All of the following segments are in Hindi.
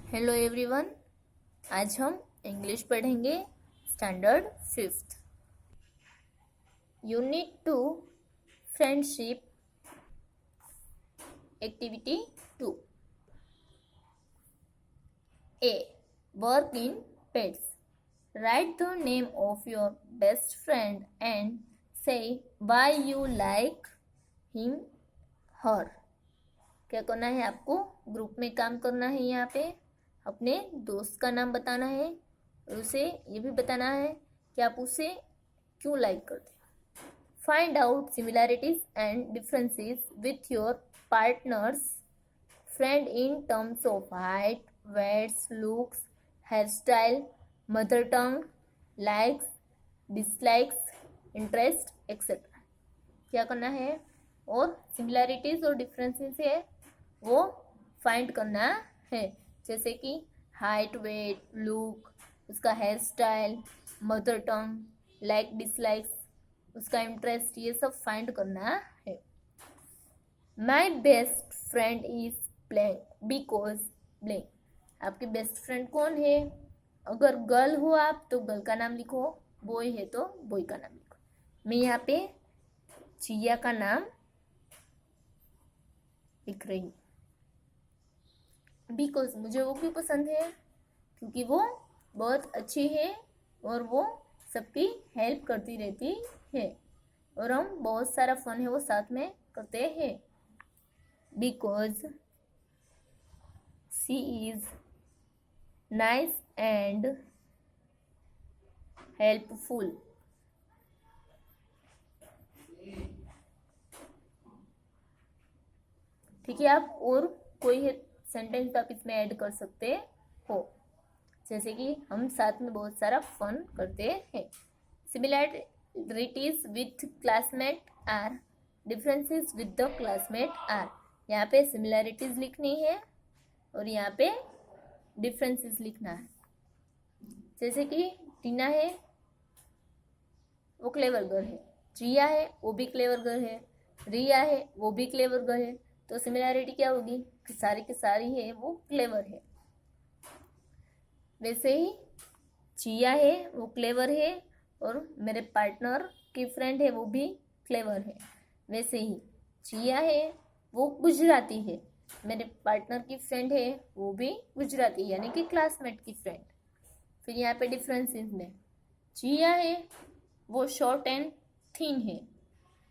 Hello everyone. आज हम इंग्लिश पढ़ेंगे standard 5th unit 2 friendship activity 2 A work in pairs. Write the name of your best friend and say why you like him her. क्या करना है आपको? ग्रुप में काम करना है। यहाँ पे अपने दोस्त का नाम बताना है और उसे ये भी बताना है कि आप उसे क्यों लाइक करते हैं। Find out similarities and differences with your partner's friend in terms of height, weights, looks, hair style, mother tongue, likes, dislikes, interest etcetera. क्या करना है? और सिमिलैरिटीज और डिफरेंसेस है वो फाइंड करना है, जैसे कि हाइट, वेट, लुक, उसका hair style, mother tongue, like dislikes, उसका इंटरेस्ट, ये सब फाइंड करना है। My best friend is blank because blank. आपकी बेस्ट फ्रेंड कौन है? अगर गर्ल हो आप तो गर्ल का नाम लिखो, बॉय है तो बॉय का नाम लिखो। मैं यहाँ पे चिया का नाम लिख रही हूँ बिकॉज मुझे वो क्यों पसंद है? क्योंकि वो बहुत अच्छी है और वो सबकी हेल्प करती रहती है और हम बहुत सारा फन है वो साथ में करते हैं। Because she is nice and helpful. ठीक है, आप और कोई सेंटेंस आप इसमें ऐड कर सकते हो, जैसे कि हम साथ में बहुत सारा फन करते हैं। Similarities with classmate are, differences with the classmate are. यहाँ पे सिमिलैरिटीज लिखनी है और यहाँ पे डिफरेंसेस लिखना है। जैसे कि टीना है वो क्लेवर गर्ल है, जिया है वो भी क्लेवर गर्ल है, रिया है वो भी क्लेवर गर्ल है। तो सिमिलैरिटी क्या होगी कि सारी की सारी है वो क्लेवर है। वैसे ही जिया है वो क्लेवर है और मेरे पार्टनर की फ्रेंड है वो भी क्लेवर है। वैसे ही जिया है वो गुजराती है, मेरे पार्टनर की फ्रेंड है वो भी गुजराती, यानी कि क्लासमेट की फ्रेंड। फिर यहाँ पे डिफरेंसेस में जिया है वो शॉर्ट एंड थिन है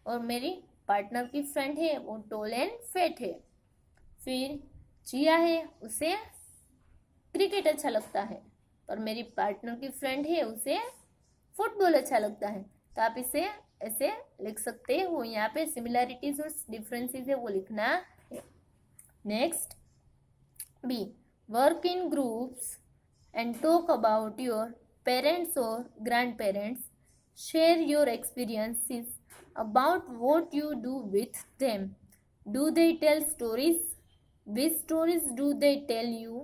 और मेरी पार्टनर की फ्रेंड है वो टॉल एंड फैट है। फिर जिया है उसे क्रिकेट अच्छा लगता है और मेरी पार्टनर की फ्रेंड है उसे फुटबॉल अच्छा लगता है। तो आप इसे ऐसे लिख सकते हो। यहाँ पे सिमिलैरिटीज और डिफरेंसेस है वो लिखना है। Next B work in groups and talk about your parents और grandparents. Share your experiences about what you do with them. Do they tell stories? Which stories do they tell you?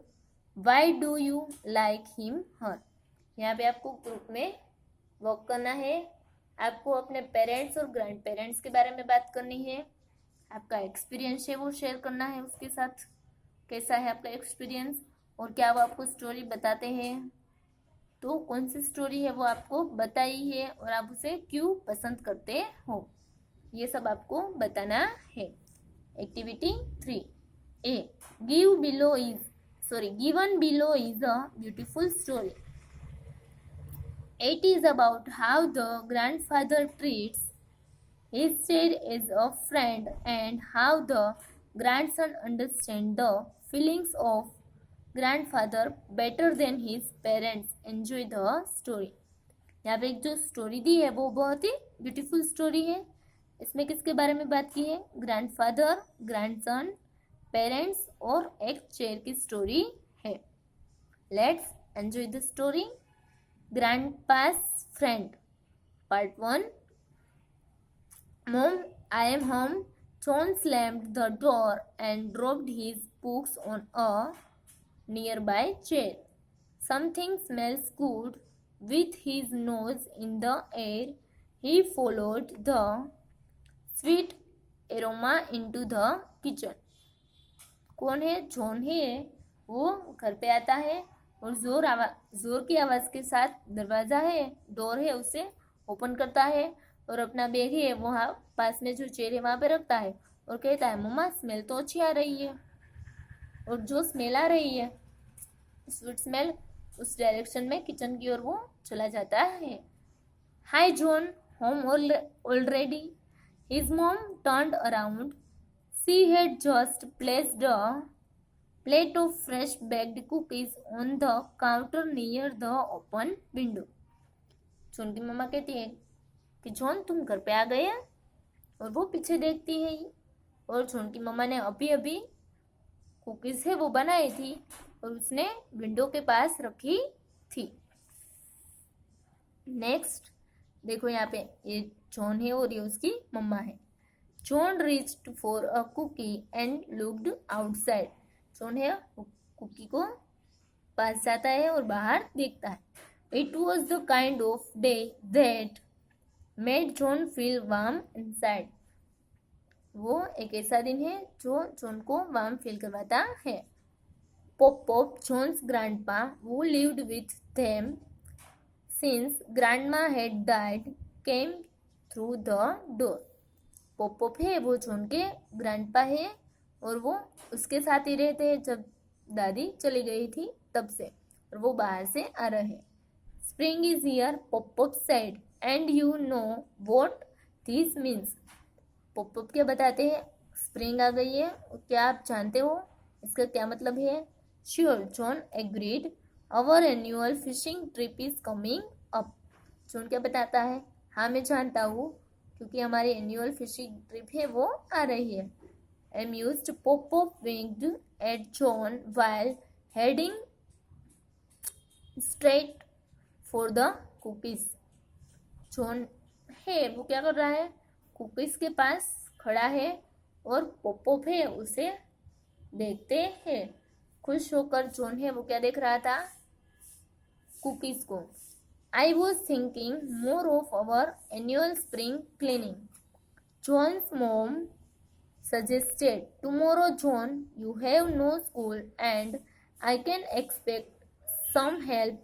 Why do you like him, her? यहाँ पे आपको ग्रुप में वर्क करना है। आपको अपने पेरेंट्स और ग्रैंड पेरेंट्स के बारे में बात करनी है। आपका एक्सपीरियंस है वो शेयर करना है उसके साथ। कैसा है आपका एक्सपीरियंस और क्या वो आपको स्टोरी बताते हैं, तो कौन सी स्टोरी है वो आपको बताई है और आप उसे क्यों पसंद करते हो, ये सब आपको बताना है। Activity 3 A given below is a beautiful story. It is about how the grandfather treats his child as a friend and how the grandson understands the feelings of grandfather better than his parents. Enjoy the story. यहाँ पे एक जो स्टोरी दी है वो बहुत ही ब्यूटीफुल स्टोरी है। इसमें किसके बारे में बात की है? ग्रैंडफादर, ग्रैंडसन, पेरेंट्स और एक चेयर की स्टोरी है। Let's enjoy the story. ग्रैंडपास friend part 1। Mom, I am home. John slammed the door and dropped his books on a nearby chair. Something smells good. With his nose in the air, he followed the sweet aroma into the kitchen. कौन है? जॉन है वो घर पे आता है और जोर की आवाज के साथ दरवाजा है, डोर है, उसे ओपन करता है और अपना बैग है वहाँ पास में जो चेयर है वहाँ पे रखता है और कहता है मम्मा स्मेल तो अच्छी आ रही है। और जो स्मेल आ रही है स्वीट स्मेल, उस डायरेक्शन में किचन की ओर वो चला जाता है। Hi John, home already? His mom turned around. She had just placed a plate of fresh baked cookies on the counter near the open window. John की मम्मा कहती है कि जॉन तुम घर पे आ गए हैं, और वो पीछे देखती है और जॉन की मम्मा ने अभी अभी कुकीज है वो बनाई थी और उसने विंडो के पास रखी थी। नेक्स्ट देखो यहाँ पे ये जॉन है और ये उसकी मम्मा है। John reached for a cookie and looked outside. John है कुकी को पास जाता है और बाहर देखता है। It was the kind of day that made John feel warm inside. वो एक ऐसा दिन है जो जॉन को वार्म फील करवाता है। Pop, John's grandpa, who lived with them since grandma had died, came through the door. Pop है वो जॉन के ग्रैंडपा है और वो उसके साथ ही रहते हैं जब दादी चली गई थी तब से, और वो बाहर से आ रहे हैं। Spring is here, pop said, and you know what this means. Pop क्या बताते हैं, स्प्रिंग आ गई है और क्या आप जानते हो इसका क्या मतलब है? Sure, John agreed, our annual fishing trip is coming up. John क्या बताता है, हाँ मैं जानता हूँ क्योंकि हमारी एनुअल फिशिंग ट्रिप है वो आ रही है। Amused, Pop winked at John while heading straight for the cookies. John है वो क्या कर रहा है, कुकीज के पास खड़ा है और पॉप है उसे देखते हैं। खुश होकर जॉन है वो क्या देख रहा था, कुकीज को। I was thinking more of our annual spring cleaning. John's mom suggested, tomorrow John, you have no school and I can expect some help.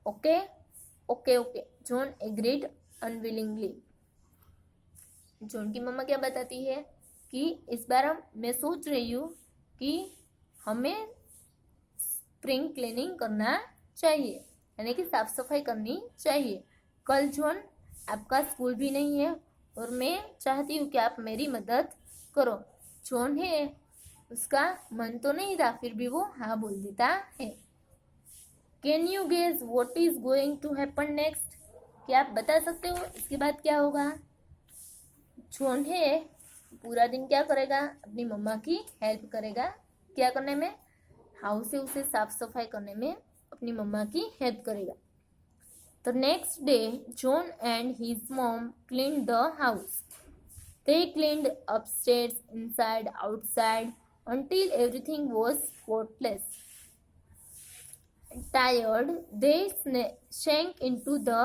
Okay? Okay. John agreed unwillingly. John की मम्मा क्या बताती है कि इस बार मैं सोच रही हूँ कि हमें स्प्रिंग क्लीनिंग करना चाहिए, यानी कि साफ सफाई करनी चाहिए। कल जॉन आपका स्कूल भी नहीं है और मैं चाहती हूँ कि आप मेरी मदद करो। जॉन है उसका मन तो नहीं था फिर भी वो हाँ बोल देता है। Can you guess what is going to happen next? क्या आप बता सकते हो इसके बाद क्या होगा? जॉन है पूरा दिन क्या करेगा, अपनी मम्मा की हेल्प करेगा। क्या करने में? हाउस से उसे साफ सफाई करने में अपनी मम्मा की हेल्प करेगा। The next day, John and his mom cleaned the house. They cleaned upstairs, inside, outside, until everything was spotless. Tired, they sank into the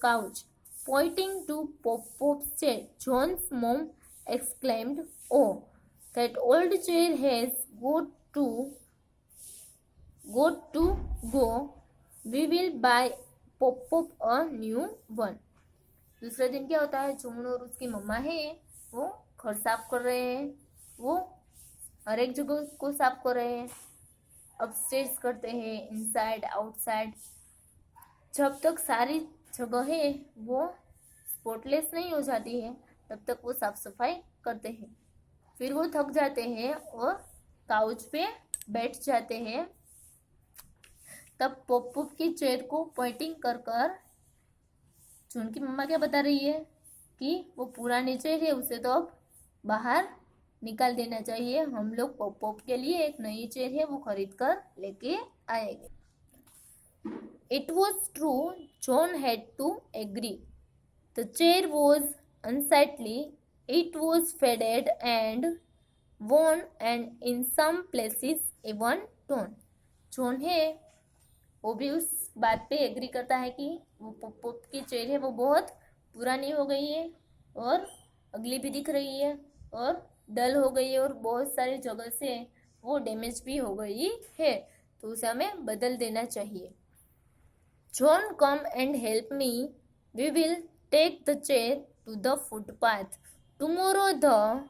couch. Pointing to Pop's chair, John's mom exclaimed, "Oh, that old chair has got to go. We will buy Pop a new one." दूसरे दिन क्या होता है, जॉन और उसकी मम्मा है वो घर साफ कर रहे हैं, वो हर एक जगह को साफ कर रहे हैं, अपस्टेयर्स करते हैं, इनसाइड आउटसाइड। जब तक सारी जगह है वो स्पॉटलेस नहीं हो जाती है तब तक वो साफ सफाई करते हैं। फिर वो थक जाते हैं और काउच पे बैठ जाते हैं। तब पॉप की चेयर को पॉइंटिंग कर जॉन की मम्मा क्या बता रही है कि वो पुरानी चेयर है उसे तो अब बाहर निकाल देना चाहिए, हम लोग पॉप के लिए एक नई चेयर है वो खरीद कर लेके आएंगे। It was true, John had to agree. The chair was unsightly, it was faded and worn and in some places even torn. John है वो भी उस बात पे एग्री करता है कि वो पॉप की चेयर है वो बहुत पुरानी हो गई है और अगली भी दिख रही है और डल हो गई है और बहुत सारी जगह से वो डैमेज भी हो गई है। तो उसे हमें बदल देना चाहिए। John come and help me, we will take the chair to the footpath, tomorrow the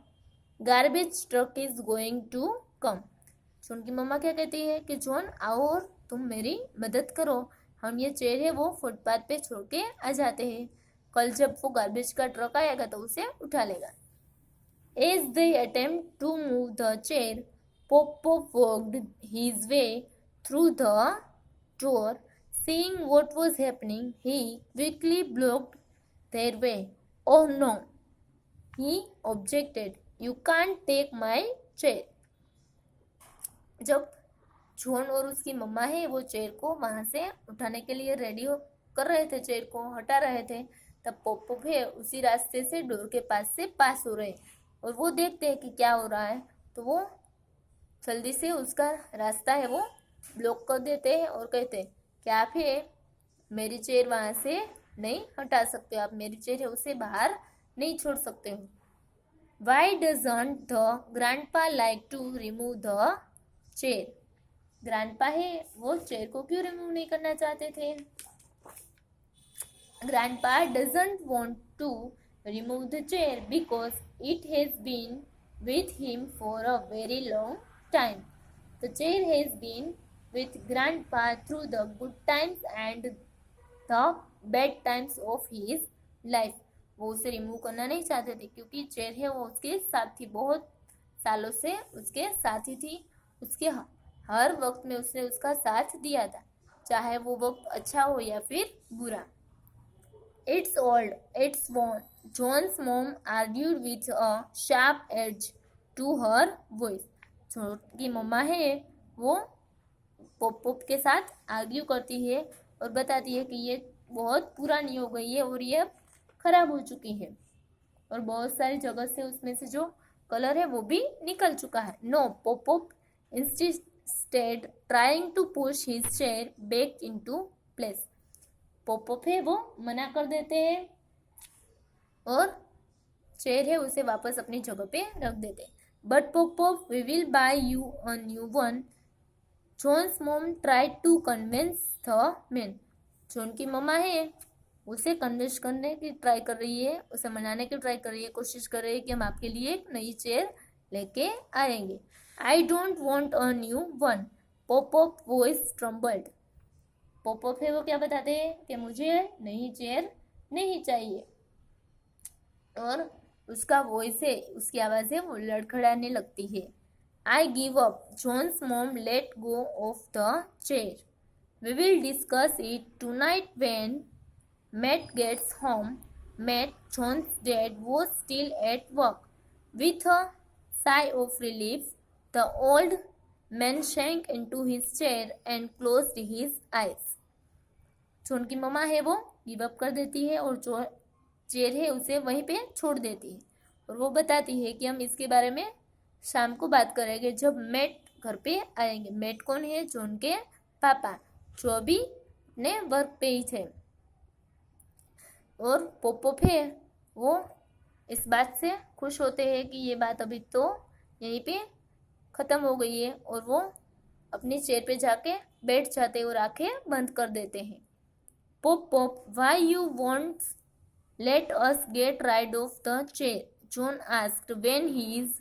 garbage truck is going to come. John की मम्मा क्या कहती है कि जॉन आओ और तुम मेरी मदद करो, हम ये चेयर है वो फुटपाथ पे छोड़ के आ जाते हैं, कल जब वो गार्बेज का ट्रक आएगा तो उसे उठा लेगा। As they attempt to move the chair, Pop-Pop walked his way through the door. Seeing what was happening, he quickly blocked their way. Oh no, he objected. You can't take my chair. जब जॉन और उसकी मम्मा है वो चेयर को वहां से उठाने के लिए रेडी कर रहे थे, चेयर को हटा रहे थे, तब पॉप है उसी रास्ते से डोर के पास से पास हो रहे और वो देखते हैं कि क्या हो रहा है, तो वो जल्दी से उसका रास्ता है वो ब्लॉक कर देते हैं और कहते हैं कि आप है मेरी चेयर वहां से नहीं हटा सकते, आप मेरी चेयर है उसे बाहर नहीं छोड़ सकते हो। Why doesn't the grandpa like to remove the chair, grandpa है वो चेयर को क्यों रिमूव नहीं करना चाहते थे। Grandpa doesn't want to remove the chair because it has been with him for a very long time. The chair has been with Grandpa through the good times and the bad times of his life. वो उसे रिमूव करना नहीं चाहते थे क्योंकि चेयर है वो उसके साथ थी, बहुत सालों से उसके साथ ही थी, उसके हर वक्त में उसने उसका साथ दिया था, चाहे वो वक्त अच्छा हो या फिर बुरा। It's old, it's worn. John's mom argued with a sharp edge to her voice. John की मम्मा है वो पॉप के साथ आर्ग्यू करती है और बताती है कि ये बहुत पुरानी हो गई है और ये खराब हो चुकी है और बहुत सारी जगह से उसमें से जो कलर है वो भी निकल चुका है। No, pop instead trying to push his chair back into place. Pop है वो मना कर देते हैं और चेयर है उसे वापस अपनी जगह पे रख देते हैं। But pop, we will buy you a new one, John's mom tried to convince the man. John की मम्मा है उसे कन्विंस करने की ट्राई कर रही है, उसे मनाने की ट्राई कर रही है, कोशिश कर रही है कि हम आपके लिए एक नई चेयर लेके आएंगे। I don't want a new one, pop voice trembled. Pop है वो क्या बताते हैं कि मुझे नई चेयर नहीं चाहिए और उसका वॉइस है, उसकी आवाज़ है वो लड़खड़ाने लगती है। I give up, John's mom let go off the chair, we will discuss it tonight when Matt gets home. Matt, John's dad, was still at work. With a sigh of relief, the old man sank into his chair and closed his eyes. John की मम्मा है वो गिव अप कर देती है और जो चेयर है उसे वहीं पे छोड़ देती है और वो बताती है कि हम इसके बारे में शाम को बात करेंगे जब मैट घर पे आएंगे। मैट कौन है? जॉन के पापा, जो अभी अपने वर्क पे ही थे। और पॉप है वो इस बात से खुश होते हैं कि ये बात अभी तो यहीं पे ख़त्म हो गई है और वो अपनी चेयर पे जाके बैठ जाते और आंखें बंद कर देते हैं। Pop, why you won't let us get rid of the chair, John asked when his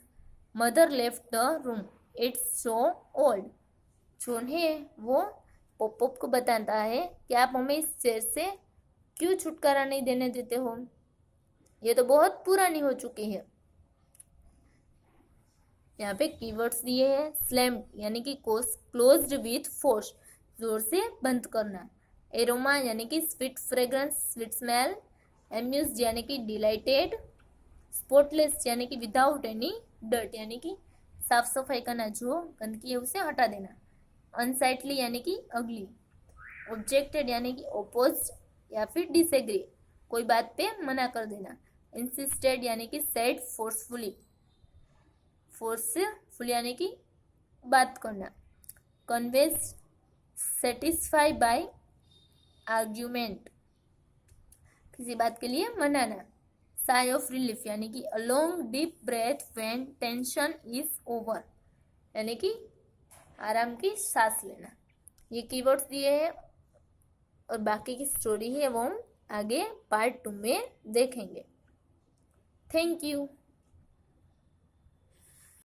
mother left the room, it's so old. John है वो पॉप को बताता है कि आप हमें इस चेयर से क्यों छुटकारा नहीं देने देते हो, ये तो बहुत पुरानी हो चुकी है। यहाँ पे कीवर्ड्स दिए हैं। स्लैम्ड यानी कि क्लोज्ड विथ फोर्स, जोर से बंद करना। एरोमा यानी कि sweet fragrance, sweet smell. Amused यानी कि डिलाइटेड। स्पॉटलेस यानी कि विदाउट एनी डर्ट यानी कि साफ सफाई करना, जो गंदगी है उसे हटा देना। अनसाइटली यानी कि अगली। ऑब्जेक्टेड यानी कि ओपोज या फिर डिसएग्री, कोई बात पे मना कर देना। इंसिस्टेड यानी कि सेड फोर्सफुली, फोर्सफुल यानी कि बात करना। कन्वेंस, सेटिस्फाई बाय आर्ग्यूमेंट, किसी बात के लिए मनाना। साई ऑफ रिलीफ यानी कि a long deep breath when tension is over, यानी कि आराम की सांस लेना। ये कीवर्ड्स दिए हैं और बाकी की स्टोरी है वो हम आगे पार्ट 2 में देखेंगे। Thank you.